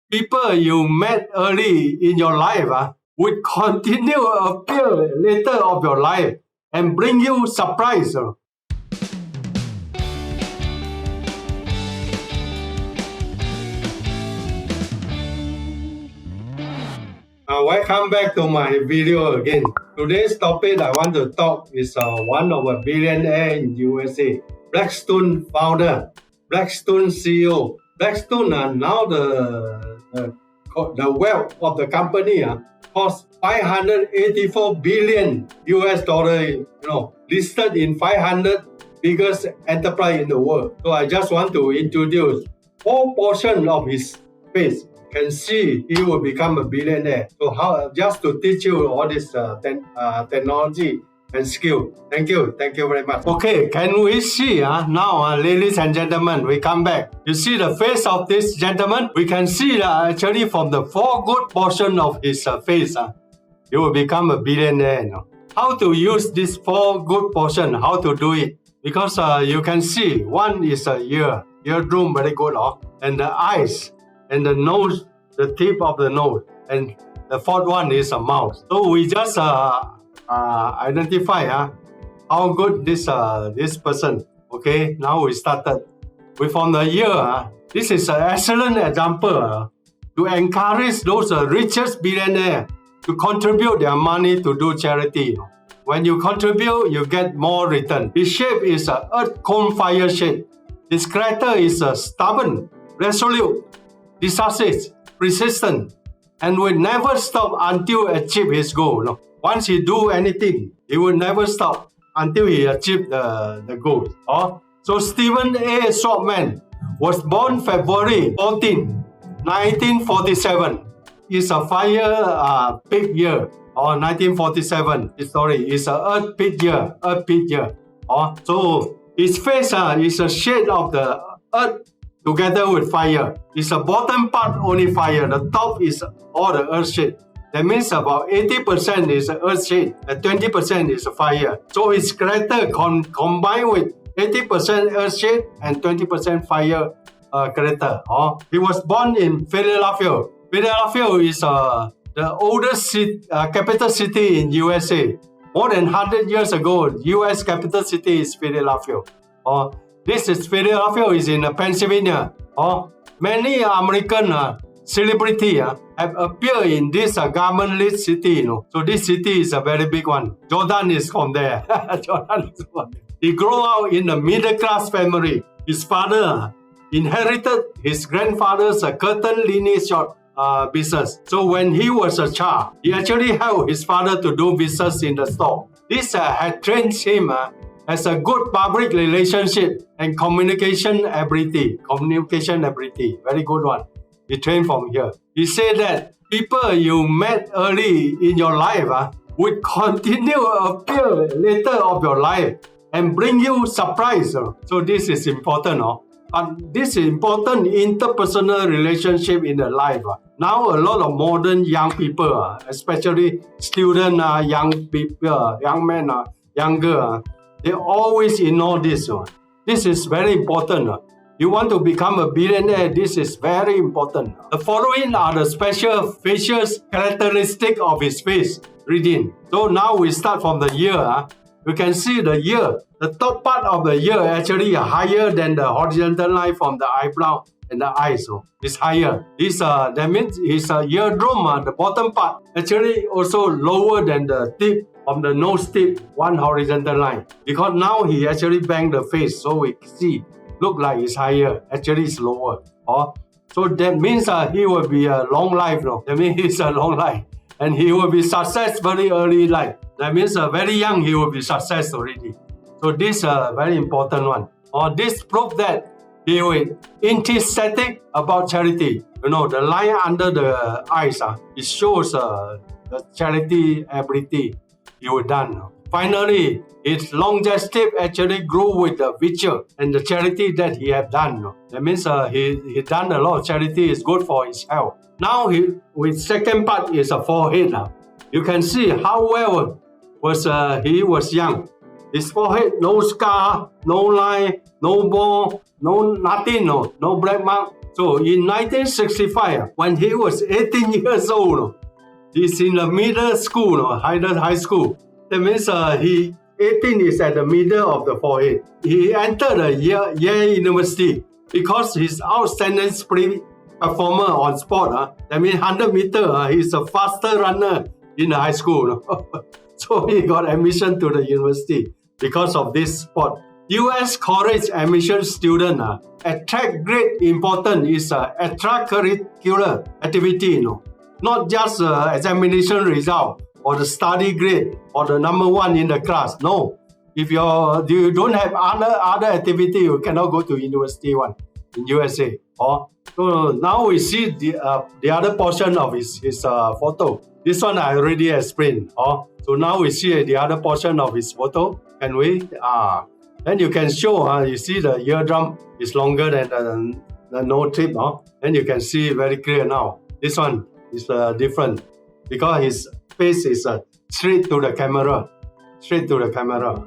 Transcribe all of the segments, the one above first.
people you met early in your life would continue to appear later of your life and bring you surprise. Welcome back to my video again. Today's topic I want to talk is one of a billionaire in USA, Blackstone founder, Blackstone CEO. Blackstone now the wealth of the company cost $584 billion US dollar. Listed in 500 biggest enterprise in the world. So I just want to introduce 4 portions of his face. Can see he will become a billionaire. So how just to teach you all this technology and skill. Thank you very much. Okay, can we see now, ladies and gentlemen, we come back. You see the face of this gentleman? We can see actually from the 4 good portion of his face, he will become a billionaire. How to use this 4 good portion? How to do it? Because you can see one is a eardrum, very good, and the eyes. And the nose, the tip of the nose, and the 4th one is a mouth. So we just identify how good this person. Okay, now we started. From the ear, this is an excellent example to encourage those richest billionaires to contribute their money to do charity. When you contribute, you get more return. His shape is an earth cone fire shape. His character is stubborn, resolute, decisive, persistent, and will never stop until achieve his goal. Once he do anything, he will never stop until he achieve the goal. So Stephen A. Shortman was born February 14, 1947. It's a fire peak year, or 1947. Sorry, it's a earth peak year. So his face is a shade of the earth together with fire. It's the bottom part only fire. The top is all the earth shade. That means about 80% is earth shade and 20% is fire. So his character combined with 80% earth shade and 20% fire character. He was born in Philadelphia. Philadelphia is the oldest capital city in USA. More than 100 years ago, US capital city is Philadelphia. This is Philadelphia is in Pennsylvania. Many American celebrities have appeared in this government-lit city. So this city is a very big one. Jordan is from there. He grew up in a middle-class family. His father inherited his grandfather's curtain lineage shop business. So when he was a child, he actually helped his father to do business in the store. This had trained him as a good public relationship and communication ability. Very good one. He trained from here. He said that people you met early in your life would continue to appear later of your life and bring you surprise. So this is important. But this is important interpersonal relationship in the life. Now a lot of modern young people, especially students, young people, young men, younger, they always ignore this. This is very important. You want to become a billionaire, this is very important. The following are the special facial characteristics of his face reading. So now we start from the ear. You can see the ear. The top part of the ear actually higher than the horizontal line from the eyebrow and the eyes. It's higher. That means his eardrum, the bottom part, actually also lower than the tip from the nose tip, one horizontal line. Because now he actually banged the face, so we see, look like it's higher, actually it's lower. So that means he will be a long life. That means he's a long life. And he will be success very early life. That means very young he will be success already. So this is a very important one. This proves that he will enthusiastic about charity. The line under the eyes, it shows the charity ability he will done. Finally, his longevity actually grew with the virtue and the charity that he had done. That means he done a lot of charity. Is good for his health. Now with second part is a forehead. You can see how well he was young. His forehead, no scar, no line, no bone, no nothing, no black mark. So in 1965, when he was 18 years old, he's in the middle school, high school. That means 18 is at the middle of the forehead. He entered the Yale University because he's outstanding performer on sport. That means 100 meter, he's a faster runner in the high school. So he got admission to the university because of this sport. U.S. college admission student attract great importance is extracurricular activity, not just examination result or the study grade or the number one in the class. No, if you don't have other activity, you cannot go to university one in USA. So now we see the other portion of his photo. This one I already explained. So now we see the other portion of his photo. Can we? Then you can show. You see the eardrum is longer than the nose tip. Then you can see very clear now. This one is different because his face is straight to the camera.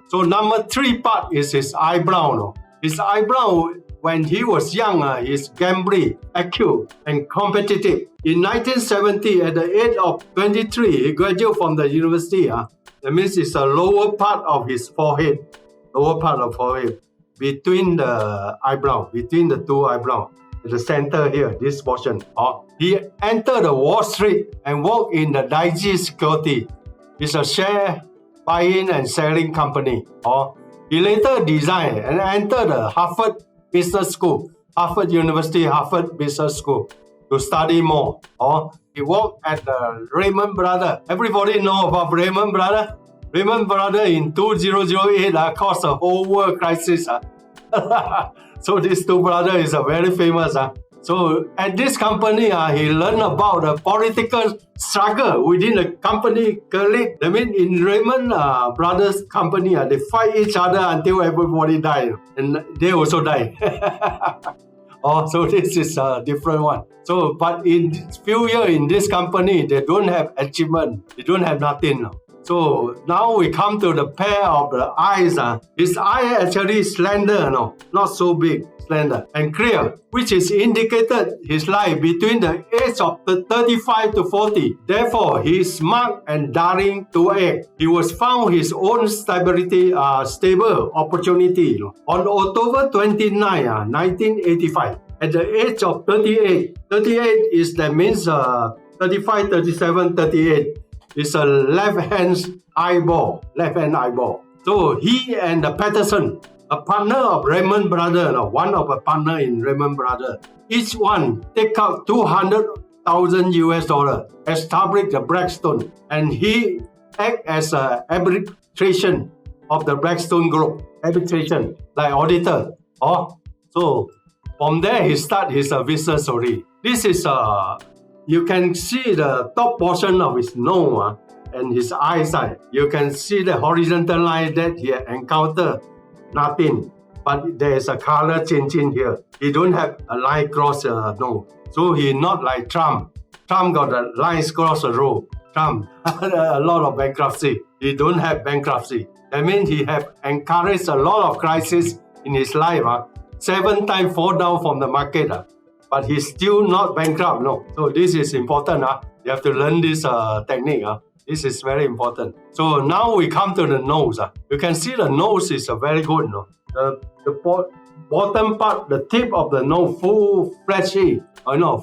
So number 3 part is his eyebrow. His eyebrow, when he was young, is gambling, acute, and competitive. In 1970, at the age of 23, he graduated from the university. That means it's the lower part of his forehead, between the two eyebrows, the center here, this portion. He entered the Wall Street and worked in the Digi Security. It's a share buying and selling company. He later designed and entered the Harvard Business School to study more. He worked at the Raymond Brothers. Everybody know about Raymond Brothers? Raymond Brothers in 2008 caused a whole world crisis. So these two brothers is very famous. So at this company, he learned about the political struggle within the company colleague. I mean, in Raymond Brothers company, they fight each other until everybody died, and they also die. So this is a different one. So, but in few years in this company, they don't have achievement. They don't have nothing. So now we come to the pair of the eyes. His eye actually slender, not so big, slender and clear, which is indicated his life between the age of 35 to 40. Therefore, he is smart and daring to act. He was found his own stable opportunity on October 29, 1985. At the age of 38, 38 is that means 35, 37, 38. It's a left-hand eyeball. So he and Patterson, a partner of Raymond Brothers, one of a partner in Raymond Brothers, each one take out $200,000 US, establish the Blackstone, and he act as a arbitration of the Blackstone Group, arbitration like auditor. So from there he start his business story. This is you can see the top portion of his nose and his eyesight. You can see the horizontal line that he encountered nothing, but there is a color changing here. He don't have a line cross nose. So he not like Trump. Trump got a lines cross the road. Trump a lot of bankruptcy. He don't have bankruptcy. That means he have encouraged a lot of crisis in his life. 7 times fall down from the market. But he's still not bankrupt, So this is important. You have to learn this technique. This is very important. So now we come to the nose. You can see the nose is very good. The bottom part, the tip of the nose, full fleshy.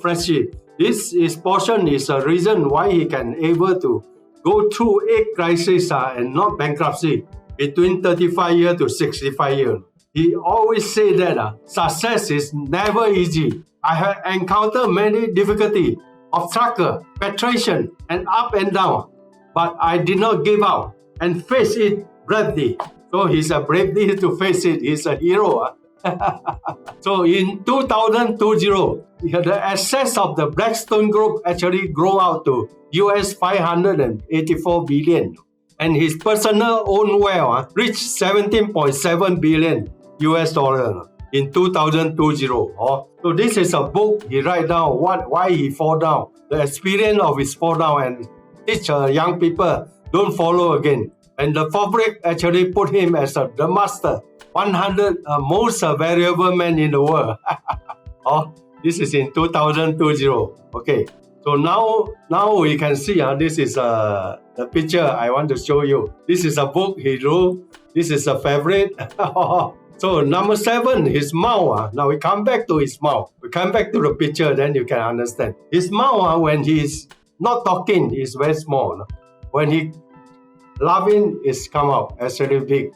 Fleshy. This portion is a reason why he can able to go through 8 crises and not bankruptcy between 35 years to 65 years. He always say that success is never easy. I have encountered many difficulties, obstacles, frustration, and up and down, but I did not give up and face it bravely. So he's a bravely to face it. He's a hero. So in 2020, the assets of the Blackstone Group actually grow out to US 584 billion, and his personal own wealth reached 17.7 billion US dollar in 2020. So this is a book he write down why he fall down, the experience of his fall down, and teach young people don't follow again. And the public actually put him as the master, 100 most valuable man in the world. This is in 2020. Okay. So now we can see this is the picture I want to show you. This is a book he wrote. This is a favorite. So number 7, his mouth. Now we come back to his mouth. We come back to the picture, then you can understand. His mouth, when he's not talking, is very small. When he laughing, it's come out actually big.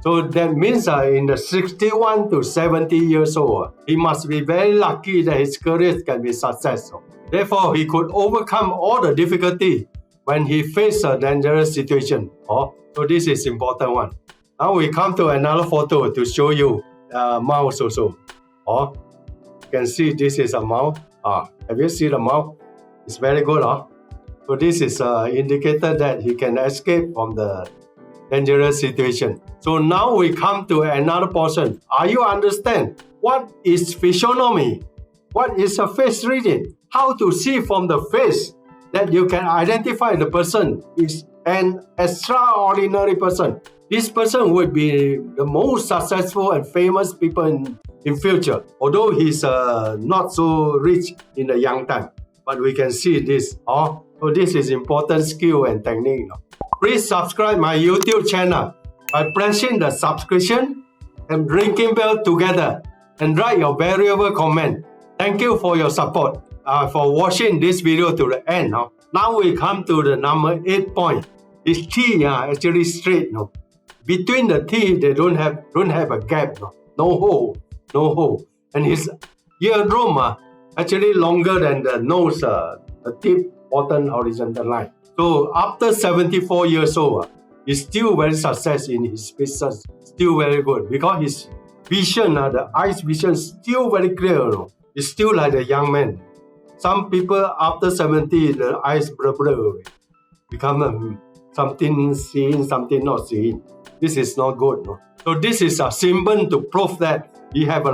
So that means in the 61 to 70 years old, he must be very lucky that his career can be successful. Therefore, he could overcome all the difficulty when he faced a dangerous situation. So this is important one. Now we come to another photo to show you mouse also. You can see this is a mouse. Have you seen the mouse? It's very good. So this is indicator that he can escape from the dangerous situation. So now we come to another portion. Are you understand what is physiognomy? What is a face reading? How to see from the face that you can identify the person is an extraordinary person. This person will be the most successful and famous people in future. Although he's not so rich in the young time, but we can see this. So this is important skill and technique. Please subscribe my YouTube channel by pressing the subscription and ringing bell together and write your valuable comment. Thank you for your support, for watching this video to the end. Now we come to the number 8 point. His teeth are actually straight. Between the teeth, they don't have a gap. No hole. And his eardrum actually longer than the nose, the tip, bottom horizontal line. So after 74 years old, he's still very success in his business, still very good because his vision, the eyes vision, still very clear. It's still like a young man. Some people after 70, the eyes blur, become something seeing, something not seeing. This is not good. So this is a symbol to prove that he have a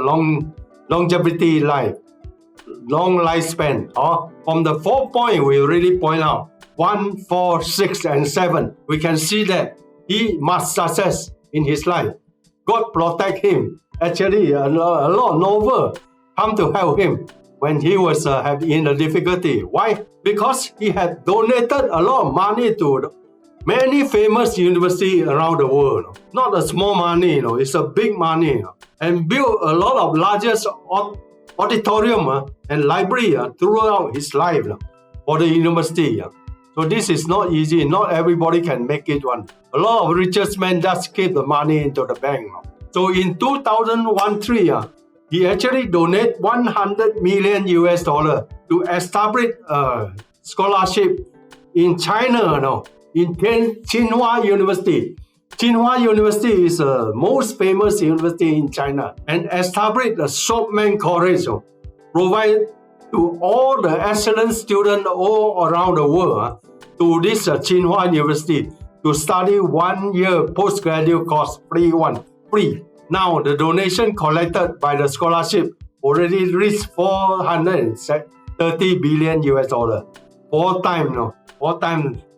longevity life, long lifespan. From the 4 point, we really point out 1, 4, 6, and 7. We can see that he must success in his life. God protect him. Actually, a lot of novel come to help him when he was in a difficulty. Why? Because he had donated a lot of money to many famous universities around the world. Not a small money, it's a big money. And built a lot of largest auditorium and library throughout his life for the university. So this is not easy. Not everybody can make it one. A lot of richest men just keep the money into the bank. So in 2001-3, he actually donated $100 million to establish a scholarship in China, in Tsinghua University. Tsinghua University is the most famous university in China and established a shopman college, provide to all the excellent students all around the world to this Tsinghua University to study 1 year postgraduate course, free. Now the donation collected by the scholarship already reached $430 billion. 4 times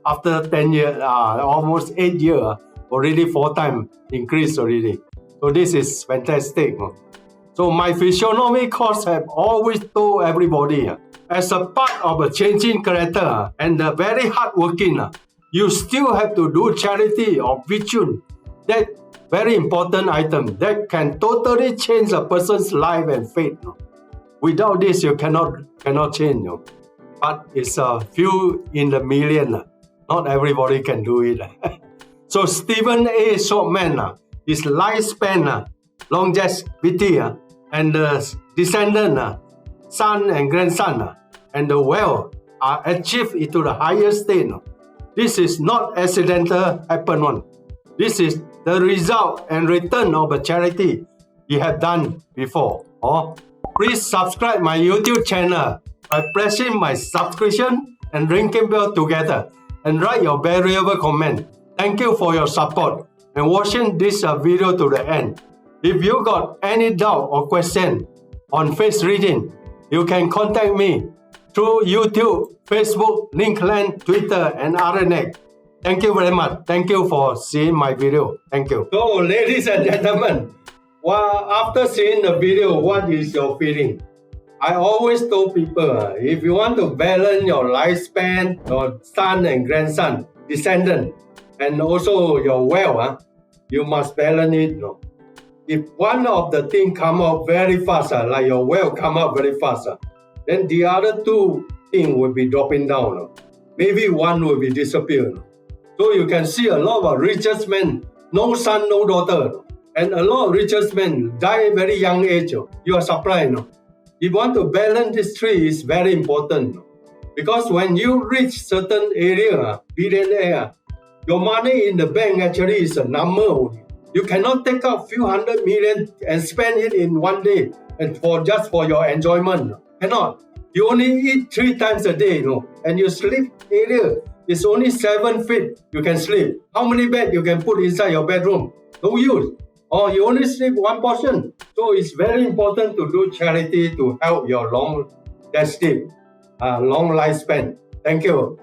after 10 years, almost 8 years, already 4 times increased already. So this is fantastic. So my physiognomy course have always told everybody, as a part of a changing character and very hardworking, you still have to do charity or virtue. That very important item that can totally change a person's life and fate. Without this, you cannot change. But it's a few in the million. Not everybody can do it. So Stephen A. Shortman, his lifespan, longevity, and the descendant, son and grandson, and the wealth are achieved into the highest state. This is not accidental happen one. This is the result and return of a charity he had done before. Please subscribe my YouTube channel by pressing my subscription and ringing bell together and write your valuable comment. Thank you for your support and watching this video to the end. If you got any doubt or question on face reading, you can contact me through YouTube, Facebook, LinkedIn, Twitter, and other net. Thank you very much. Thank you for seeing my video. Thank you. So, ladies and gentlemen, after seeing the video, what is your feeling? I always told people, if you want to balance your lifespan, your son and grandson, descendant, and also your wealth, you must balance it. If one of the things come out very fast, like your wealth come out very fast, then the other two things will be dropping down. Maybe one will be disappearing. So you can see a lot of richest men, no son, no daughter. And a lot of richest men die very young age. You are surprised. If you want to balance this tree, it's very important. Because when you reach certain area, billionaire, your money in the bank actually is a number only. You cannot take out few hundred million and spend it in one day and just for your enjoyment. Cannot. You only eat 3 times a day, and your sleep area is only 7 feet you can sleep. How many beds you can put inside your bedroom? No use. Or you only sleep one portion. So it's very important to do charity to help your long lifespan. Thank you.